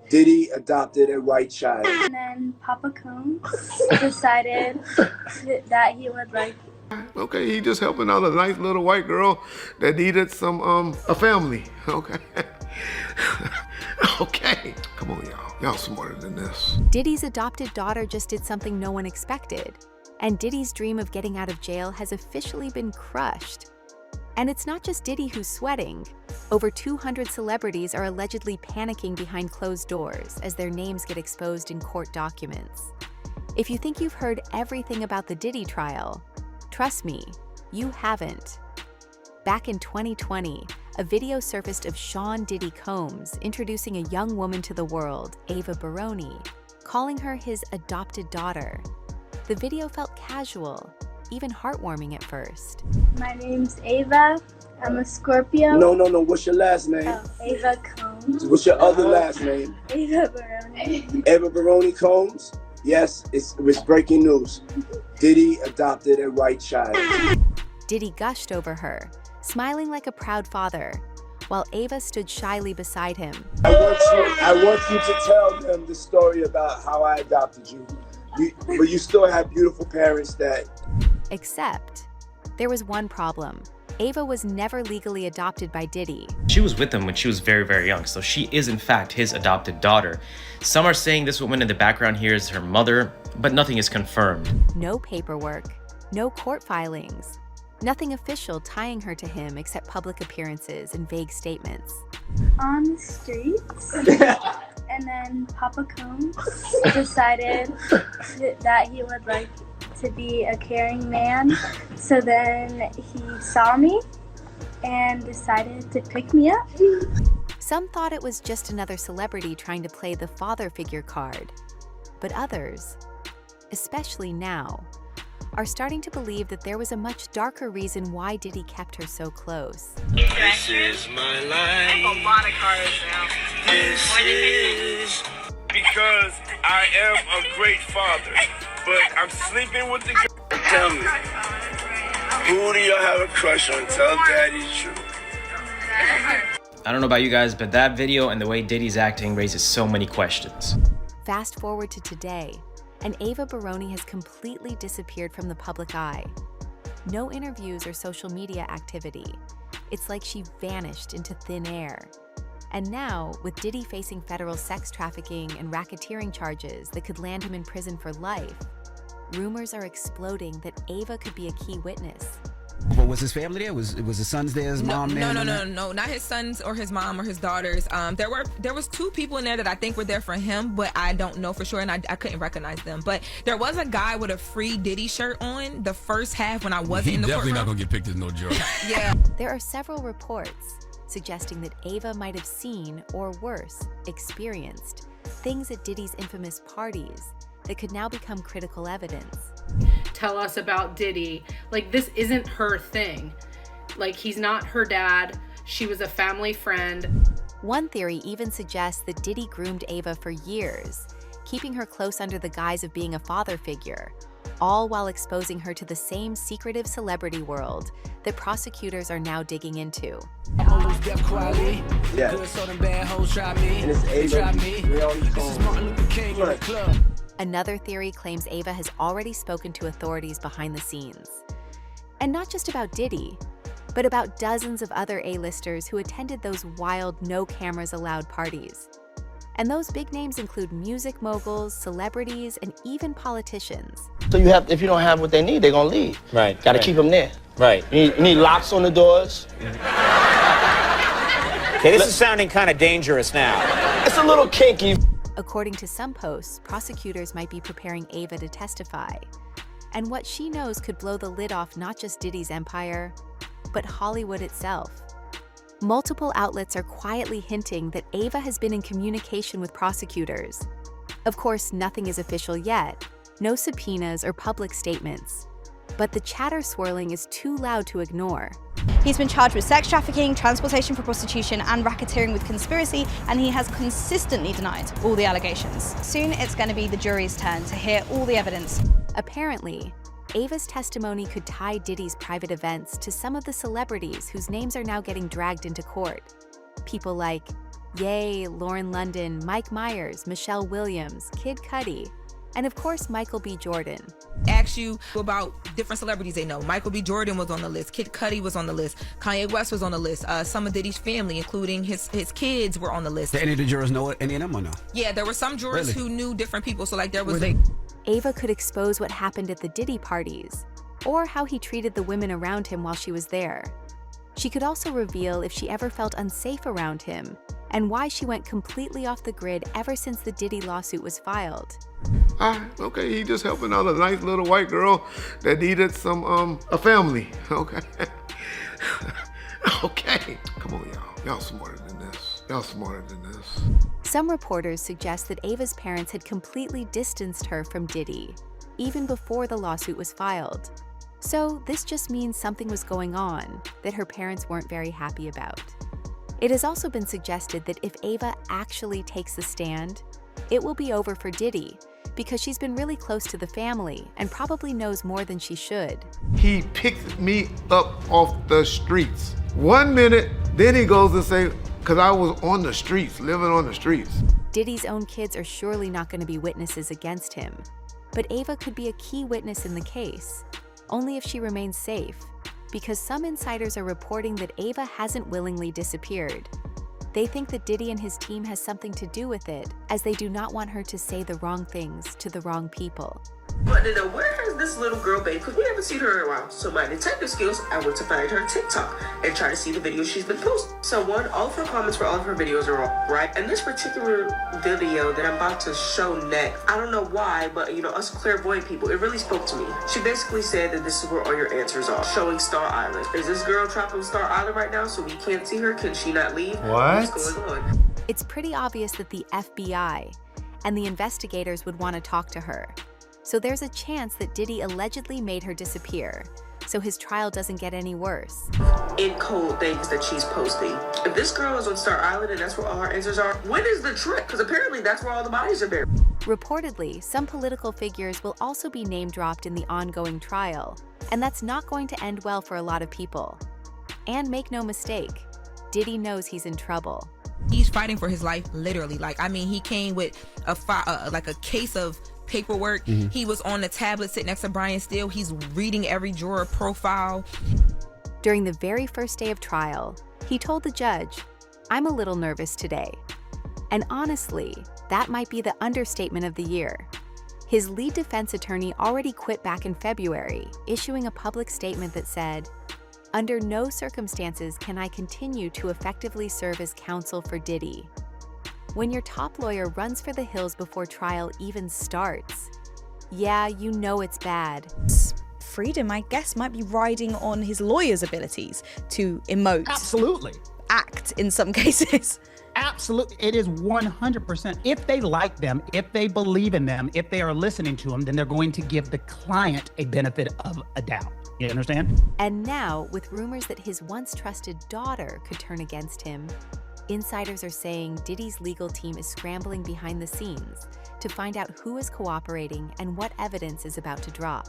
Diddy adopted a white child. And then Papa Combs decided that he would like. Okay, he just helping out a nice little white girl that needed some, a family, okay? Okay, come on y'all, y'all smarter than this. Diddy's adopted daughter just did something no one expected, and Diddy's dream of getting out of jail has officially been crushed. And it's not just Diddy who's sweating. Over 200 celebrities are allegedly panicking behind closed doors as their names get exposed in court documents. If you think you've heard everything about the Diddy trial, trust me, you haven't. Back in 2020, a video surfaced of Sean Diddy Combs introducing a young woman to the world, Ava Baroni, calling her his adopted daughter. The video felt casual, even heartwarming at first. My name's Ava. I'm a Scorpio. No. What's your last name? Oh, Ava Combs. What's your other last name? Ava Baroni. Ava Baroni Combs? Yes, it was breaking news. Diddy adopted a white child. Diddy gushed over her, smiling like a proud father, while Ava stood shyly beside him. I want you to tell them the story about how I adopted you. But you still have beautiful parents that... Except, there was one problem. Ava was never legally adopted by Diddy. She was with him when she was very, very young, so she is in fact his adopted daughter. Some are saying this woman in the background here is her mother, but nothing is confirmed. No paperwork, no court filings, nothing official tying her to him except public appearances and vague statements. On the streets. And then Papa Combs decided that he would like to be a caring man. So then he saw me and decided to pick me up. Some thought it was just another celebrity trying to play the father figure card. But others, especially now, are starting to believe that there was a much darker reason why Diddy kept her so close. This is my life. This is because I am a great father, but I'm sleeping with the girl. Tell me, who do y'all have a crush on? Tell Daddy the truth. I don't know about you guys, but that video and the way Diddy's acting raises so many questions. Fast forward to today, and Ava Baroni has completely disappeared from the public eye. No interviews or social media activity. It's like she vanished into thin air. And now, with Diddy facing federal sex trafficking and racketeering charges that could land him in prison for life, rumors are exploding that Ava could be a key witness. But was his family there? Was his sons there? His mom there? No, not his sons or his mom or his daughters. There was two people in there that I think were there for him, but I don't know for sure, and I couldn't recognize them. But there was a guy with a free Diddy shirt on the first half when I wasn't in the courtroom. He's definitely not gonna get picked as no juror. Yeah. There are several reports suggesting that Ava might have seen, or worse, experienced, things at Diddy's infamous parties that could now become critical evidence. Tell us about Diddy. Like, this isn't her thing. Like, he's not her dad. She was a family friend. One theory even suggests that Diddy groomed Ava for years, keeping her close under the guise of being a father figure, all while exposing her to the same secretive celebrity world that prosecutors are now digging into. Yeah. And it's Ava. Another theory claims Ava has already spoken to authorities behind the scenes. And not just about Diddy, but about dozens of other A-listers who attended those wild no cameras allowed parties. And those big names include music moguls, celebrities, and even politicians. So if you don't have what they need, they're gonna leave. Right. Gotta keep them there. Right. You need locks on the doors. Okay, this is sounding kind of dangerous now. It's a little kinky. According to some posts, prosecutors might be preparing Ava to testify. And what she knows could blow the lid off not just Diddy's empire, but Hollywood itself. Multiple outlets are quietly hinting that Ava has been in communication with prosecutors. Of course, nothing is official yet, no subpoenas or public statements. But the chatter swirling is too loud to ignore. He's been charged with sex trafficking, transportation for prostitution, and racketeering with conspiracy, and he has consistently denied all the allegations. Soon it's going to be the jury's turn to hear all the evidence. Apparently, Ava's testimony could tie Diddy's private events to some of the celebrities whose names are now getting dragged into court. People like Yay, Lauren London, Mike Myers, Michelle Williams, Kid Cudi, and of course Michael B. Jordan. Ask you about different celebrities they know. Michael B. Jordan was on the list. Kid Cudi was on the list. Kanye West was on the list. Some of Diddy's family, including his kids, were on the list. Did any of the jurors know any of them or no? Yeah, there were some jurors who knew different people. So like there was Ava could expose what happened at the Diddy parties, or how he treated the women around him while she was there. She could also reveal if she ever felt unsafe around him, and why she went completely off the grid ever since the Diddy lawsuit was filed. Okay, he just helping out a nice little white girl that needed some, a family, okay? Okay, come on y'all, y'all smarter than this. Y'all smarter than this. Some reporters suggest that Ava's parents had completely distanced her from Diddy, even before the lawsuit was filed. So this just means something was going on that her parents weren't very happy about. It has also been suggested that if Ava actually takes the stand, it will be over for Diddy, because she's been really close to the family and probably knows more than she should. He picked me up off the streets. 1 minute, then he goes and say, because I was on the streets, living on the streets. Diddy's own kids are surely not going to be witnesses against him, but Ava could be a key witness in the case, only if she remains safe, because some insiders are reporting that Ava hasn't willingly disappeared. They think that Diddy and his team has something to do with it, as they do not want her to say the wrong things to the wrong people. But to know where has this little girl been, because we haven't seen her in a while. So my detective skills, I went to find her TikTok and try to see the videos she's been posting. So one, all of her comments for all of her videos are all right. And this particular video that I'm about to show next, I don't know why, but you know, us clairvoyant people, it really spoke to me. She basically said that this is where all your answers are, showing Star Island. Is this girl trapped on Star Island right now so we can't see her? Can she not leave? What? What's going on? It's pretty obvious that the FBI and the investigators would want to talk to her. So there's a chance that Diddy allegedly made her disappear, so his trial doesn't get any worse. In cold things that she's posting. If this girl is on Star Island and that's where all her answers are, when is the trip? Because apparently that's where all the bodies are buried. Reportedly, some political figures will also be name-dropped in the ongoing trial, and that's not going to end well for a lot of people. And make no mistake, Diddy knows he's in trouble. He's fighting for his life, literally. Like, I mean, he came with a case of paperwork. He was on the tablet sitting next to Brian Steele. He's reading every juror profile. During the very first day of trial, he told the judge, "I'm a little nervous today." And honestly, that might be the understatement of the year. His lead defense attorney already quit back in February, issuing a public statement that said, "Under no circumstances can I continue to effectively serve as counsel for Diddy." When your top lawyer runs for the hills before trial even starts, yeah, you know it's bad. Freedom, I guess, might be riding on his lawyer's abilities to emote. Absolutely. Act in some cases. Absolutely. It is 100%. If they like them, if they believe in them, if they are listening to them, then they're going to give the client a benefit of a doubt. You understand? And now, with rumors that his once trusted daughter could turn against him, insiders are saying Diddy's legal team is scrambling behind the scenes to find out who is cooperating and what evidence is about to drop.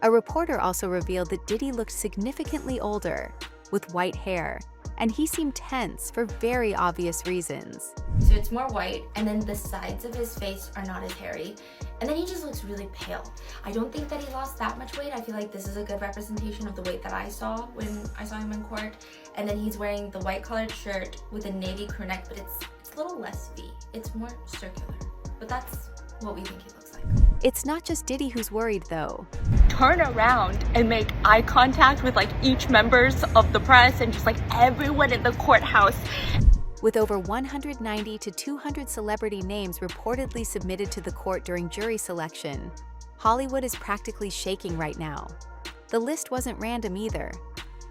A reporter also revealed that Diddy looked significantly older, with white hair, and he seemed tense for very obvious reasons. So it's more white, and then the sides of his face are not as hairy, and then he just looks really pale. I don't think that he lost that much weight. I feel like this is a good representation of the weight that I saw when I saw him in court. And then he's wearing the white collared shirt with a navy crew neck, but it's a little less V. It's more circular, but that's what we think he looks like. It's not just Diddy who's worried, though. Turn around and make eye contact with each members of the press and just everyone in the courthouse. With over 190 to 200 celebrity names reportedly submitted to the court during jury selection, Hollywood is practically shaking right now. The list wasn't random either.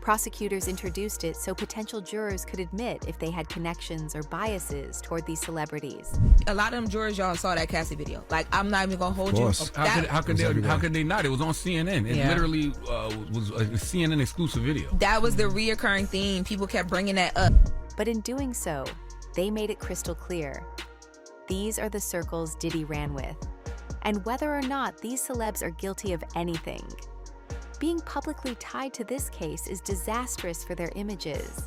Prosecutors introduced it so potential jurors could admit if they had connections or biases toward these celebrities. A lot of them jurors, y'all saw that Cassie video. I'm not even gonna hold Of you. course. How could they not? It was on CNN. It literally was a CNN exclusive video. That was the reoccurring theme. People kept bringing that up. But in doing so, they made it crystal clear. These are the circles Diddy ran with. And whether or not these celebs are guilty of anything, being publicly tied to this case is disastrous for their images.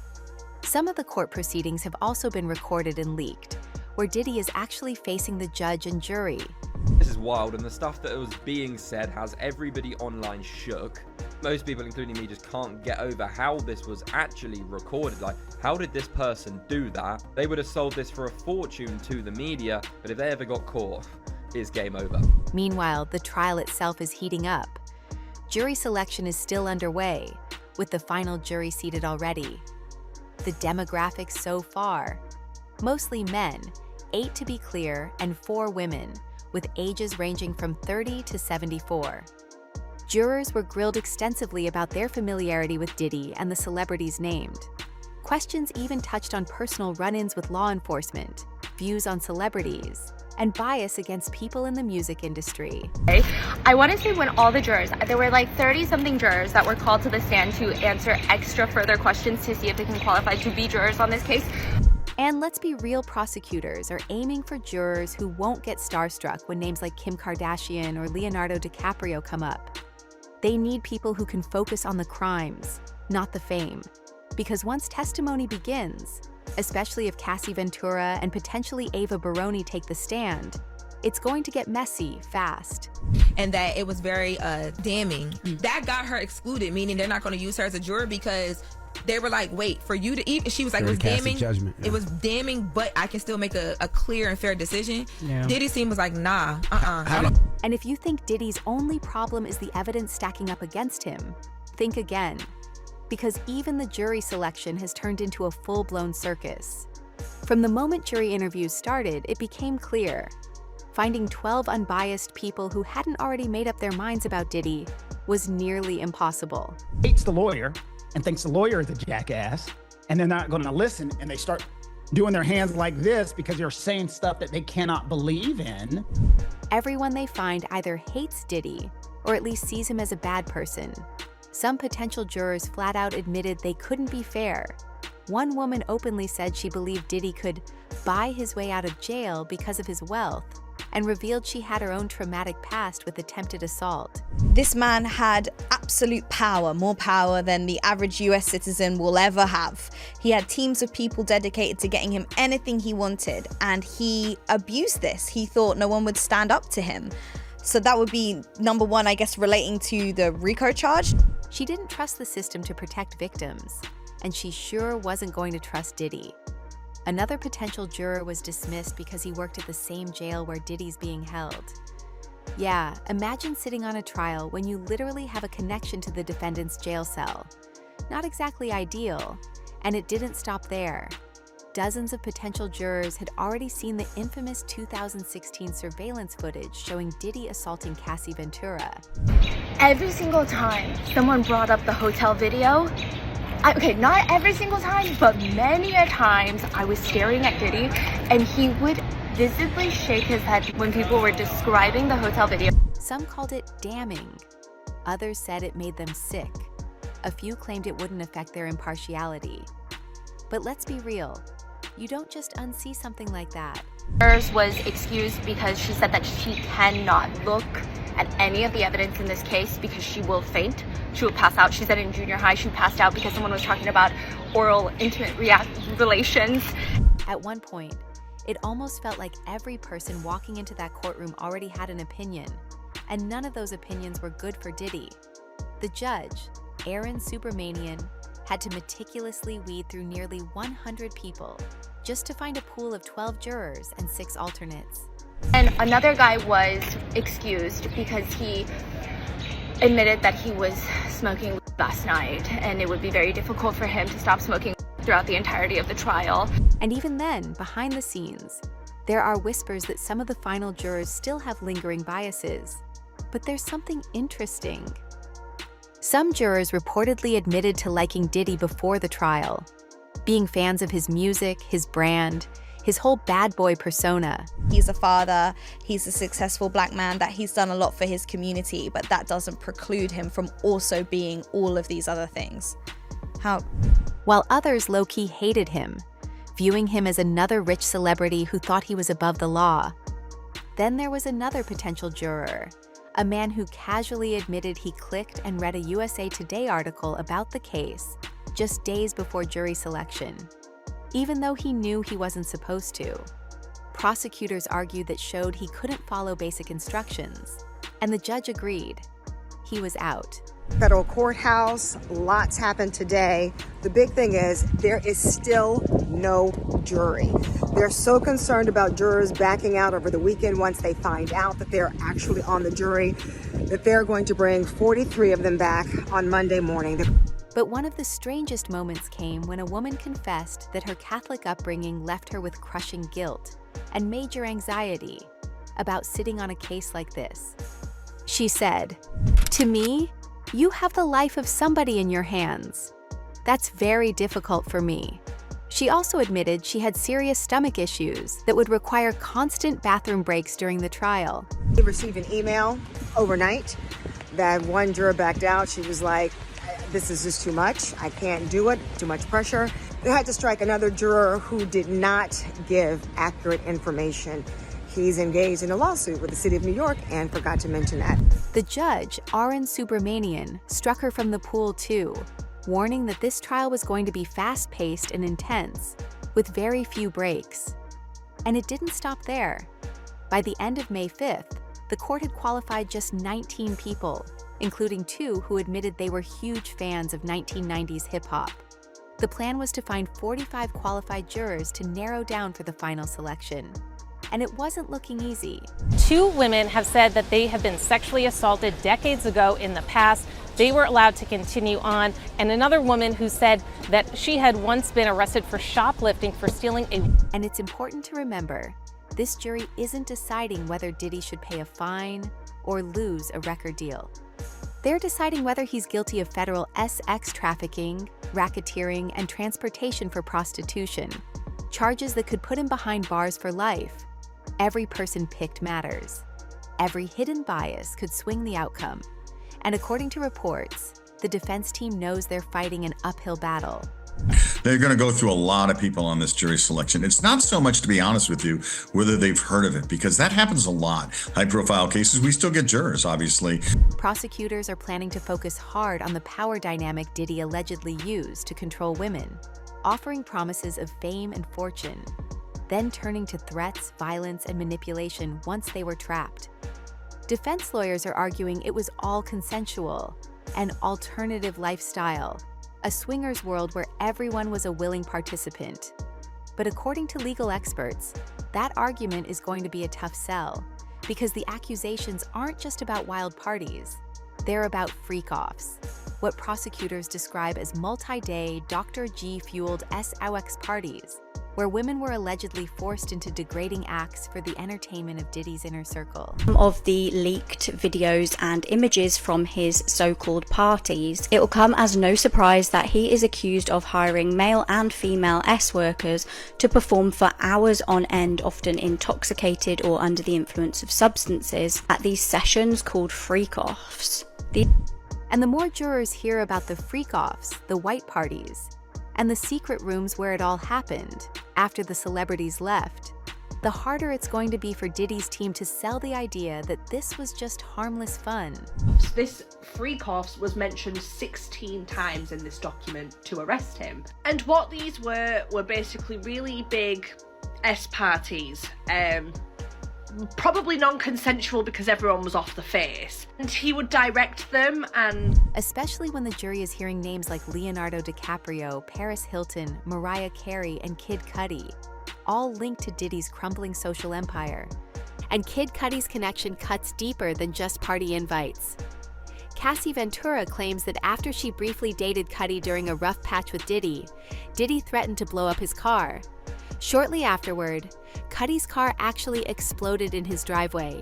Some of the court proceedings have also been recorded and leaked, where Diddy is actually facing the judge and jury. This is wild, and the stuff that was being said has everybody online shook. Most people, including me, just can't get over how this was actually recorded. Like, how did this person do that? They would have sold this for a fortune to the media, but if they ever got caught, it's game over. Meanwhile, the trial itself is heating up. Jury selection is still underway, with the final jury seated already. The demographics so far: mostly men, 8 to be clear, and 4 women, with ages ranging from 30 to 74. Jurors were grilled extensively about their familiarity with Diddy and the celebrities named. Questions even touched on personal run-ins with law enforcement, views on celebrities, and bias against people in the music industry. I want to say when all the jurors, there were like 30-something jurors that were called to the stand to answer extra further questions to see if they can qualify to be jurors on this case. And let's be real, prosecutors are aiming for jurors who won't get starstruck when names like Kim Kardashian or Leonardo DiCaprio come up. They need people who can focus on the crimes, not the fame. Because once testimony begins, especially if Cassie Ventura and potentially Ava Baroni take the stand, it's going to get messy fast. And that it was very damning. That got her excluded, meaning they're not going to use her as a juror because they were like, wait, for you to eat. She was like, it was damning. Judgment, yeah. It was damning, but I can still make a clear and fair decision. Yeah. Diddy's team was like, nah, And if you think Diddy's only problem is the evidence stacking up against him, think again. Because even the jury selection has turned into a full-blown circus. From the moment jury interviews started, it became clear. Finding 12 unbiased people who hadn't already made up their minds about Diddy was nearly impossible. Hates the lawyer and thinks the lawyer is a jackass, and they're not going to listen, and they start doing their hands like this because they're saying stuff that they cannot believe in. Everyone they find either hates Diddy or at least sees him as a bad person. Some potential jurors flat out admitted they couldn't be fair. One woman openly said she believed Diddy could buy his way out of jail because of his wealth, and revealed she had her own traumatic past with attempted assault. This man had absolute power, more power than the average US citizen will ever have. He had teams of people dedicated to getting him anything he wanted, and he abused this. He thought no one would stand up to him. So that would be number one, I guess, relating to the RICO charge. She didn't trust the system to protect victims, and she sure wasn't going to trust Diddy. Another potential juror was dismissed because he worked at the same jail where Diddy's being held. Yeah, imagine sitting on a trial when you literally have a connection to the defendant's jail cell. Not exactly ideal, and it didn't stop there. Dozens of potential jurors had already seen the infamous 2016 surveillance footage showing Diddy assaulting Cassie Ventura. Every single time someone brought up the hotel video, okay, not every single time, but many a times I was staring at Diddy and he would visibly shake his head when people were describing the hotel video. Some called it damning. Others said it made them sick. A few claimed it wouldn't affect their impartiality. But let's be real. You don't just unsee something like that. Hers was excused because she said that she cannot look at any of the evidence in this case because she will faint. She will pass out. She said in junior high she passed out because someone was talking about oral intimate relations. At one point, it almost felt like every person walking into that courtroom already had an opinion, and none of those opinions were good for Diddy. The judge, Aaron Supermanian, had to meticulously weed through nearly 100 people just to find a pool of 12 jurors and 6 alternates. And another guy was excused because he admitted that he was smoking last night and it would be very difficult for him to stop smoking throughout the entirety of the trial. And even then, behind the scenes, there are whispers that some of the final jurors still have lingering biases. But there's something interesting. Some jurors reportedly admitted to liking Diddy before the trial, being fans of his music, his brand, his whole bad boy persona. He's a father, he's a successful black man, that he's done a lot for his community, but that doesn't preclude him from also being all of these other things. While others low-key hated him, viewing him as another rich celebrity who thought he was above the law. Then there was another potential juror, a man who casually admitted he clicked and read a USA Today article about the case just days before jury selection. even though he knew he wasn't supposed to. Prosecutors argued that showed he couldn't follow basic instructions, and the judge agreed. He was out. Federal courthouse, lots happened today. The big thing is there is still no jury. They're so concerned about jurors backing out over the weekend once they find out that they're actually on the jury, that they're going to bring 43 of them back on Monday morning. But one of the strangest moments came when a woman confessed that her Catholic upbringing left her with crushing guilt and major anxiety about sitting on a case like this. She said, "To me, you have the life of somebody in your hands. That's very difficult for me." She also admitted she had serious stomach issues that would require constant bathroom breaks during the trial. We received an email overnight that one juror backed out. She was like, "This is just too much. I can't do it. Too much pressure." They had to strike another juror who did not give accurate information. He's engaged in a lawsuit with the city of New York and forgot to mention that. The judge, Arun Subramanian, struck her from the pool too, warning that this trial was going to be fast-paced and intense, with very few breaks. And it didn't stop there. By the end of May 5th, the court had qualified just 19 people, including 2 who admitted they were huge fans of 1990s hip-hop. The plan was to find 45 qualified jurors to narrow down for the final selection. And it wasn't looking easy. 2 women have said that they have been sexually assaulted decades ago in the past. They were allowed to continue on. And another woman who said that she had once been arrested for shoplifting for stealing a... And it's important to remember, this jury isn't deciding whether Diddy should pay a fine or lose a record deal. They're deciding whether he's guilty of federal sex trafficking, racketeering, and transportation for prostitution, charges that could put him behind bars for life. Every person picked matters. Every hidden bias could swing the outcome. And according to reports, the defense team knows they're fighting an uphill battle. They're going to go through a lot of people on this jury selection. It's not so much, to be honest with you, whether they've heard of it, because that happens a lot. High-profile cases, we still get jurors, obviously. Prosecutors are planning to focus hard on the power dynamic Diddy allegedly used to control women, offering promises of fame and fortune, then turning to threats, violence, and manipulation once they were trapped. Defense lawyers are arguing it was all consensual, an alternative lifestyle, a swingers world where everyone was a willing participant. But according to legal experts, that argument is going to be a tough sell, because the accusations aren't just about wild parties, they're about freak-offs, what prosecutors describe as multi-day Dr. G-fueled SOX parties, where women were allegedly forced into degrading acts for the entertainment of Diddy's inner circle. Of the leaked videos and images from his so-called parties, it will come as no surprise that he is accused of hiring male and female S-workers to perform for hours on end, often intoxicated or under the influence of substances, at these sessions called freak-offs. And the more jurors hear about the freak-offs, the white parties, and the secret rooms where it all happened after the celebrities left, the harder it's going to be for Diddy's team to sell the idea that this was just harmless fun. This freak-offs was mentioned 16 times in this document to arrest him. And what these were basically really big S parties. Probably non-consensual because everyone was off the face. And he would direct them, and... Especially when the jury is hearing names like Leonardo DiCaprio, Paris Hilton, Mariah Carey, and Kid Cudi, all linked to Diddy's crumbling social empire. And Kid Cudi's connection cuts deeper than just party invites. Cassie Ventura claims that after she briefly dated Cudi during a rough patch with Diddy, Diddy threatened to blow up his car. Shortly afterward, Cudi's car actually exploded in his driveway.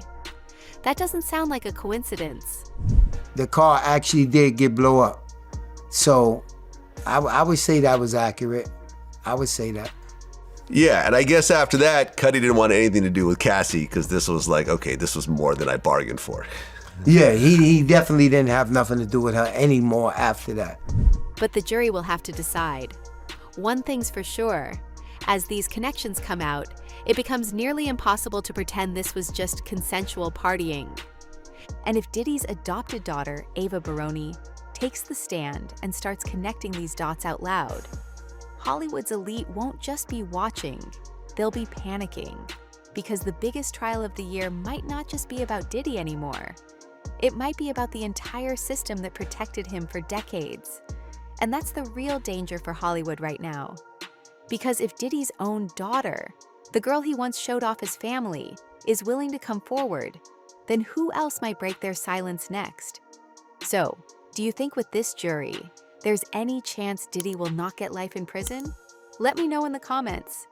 That doesn't sound like a coincidence. The car actually did get blow up. So I would say that was accurate. I would say that. Yeah, and I guess after that, Cudi didn't want anything to do with Cassie because this was like, okay, this was more than I bargained for. Yeah, he definitely didn't have nothing to do with her anymore after that. But the jury will have to decide. One thing's for sure. As these connections come out, it becomes nearly impossible to pretend this was just consensual partying. And if Diddy's adopted daughter, Ava Baroni, takes the stand and starts connecting these dots out loud, Hollywood's elite won't just be watching, they'll be panicking. Because the biggest trial of the year might not just be about Diddy anymore. It might be about the entire system that protected him for decades. And that's the real danger for Hollywood right now. Because if Diddy's own daughter, the girl he once showed off his family, is willing to come forward, then who else might break their silence next? So, do you think with this jury, there's any chance Diddy will not get life in prison? Let me know in the comments.